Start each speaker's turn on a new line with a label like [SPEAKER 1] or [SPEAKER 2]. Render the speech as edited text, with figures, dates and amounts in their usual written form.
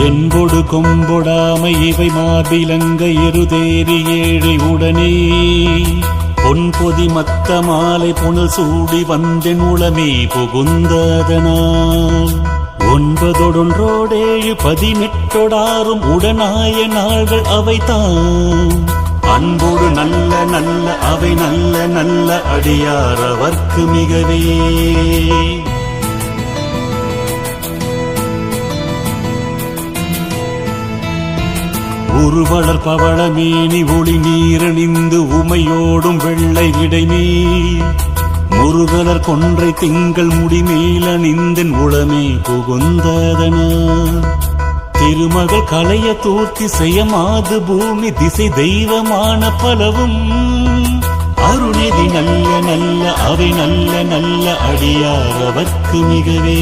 [SPEAKER 1] என்பொடு கொம்பொடாமை இவை மார்பிலங்க எருதேறி ஏழை உடனே பொன்பொதி மத்த மாலை புனல் சூடி வந்தென் உளமே புகுந்ததனால் 9 18 உடனாய நாள்கள் அவைதான் அன்போடு நல்ல நல்ல அவை நல்ல நல்ல அடியார் அவர்க்கு மிகவே உருவளர் பவளமேனி ஒளி நீரணிந்து உமையோடும் வெள்ளை விடைமேல் முருகலர் கொன்றை திங்கள் முடிமேலணிந்தன் உளமே புகுந்ததனால் திருமகள் கலைய தூர்த்தி செய்யமாது பூமி திசை தெய்வமான பலவும் அருணெதி நல்ல நல்ல அவை நல்ல நல்ல அடியார் அவர்க்கு மிகவே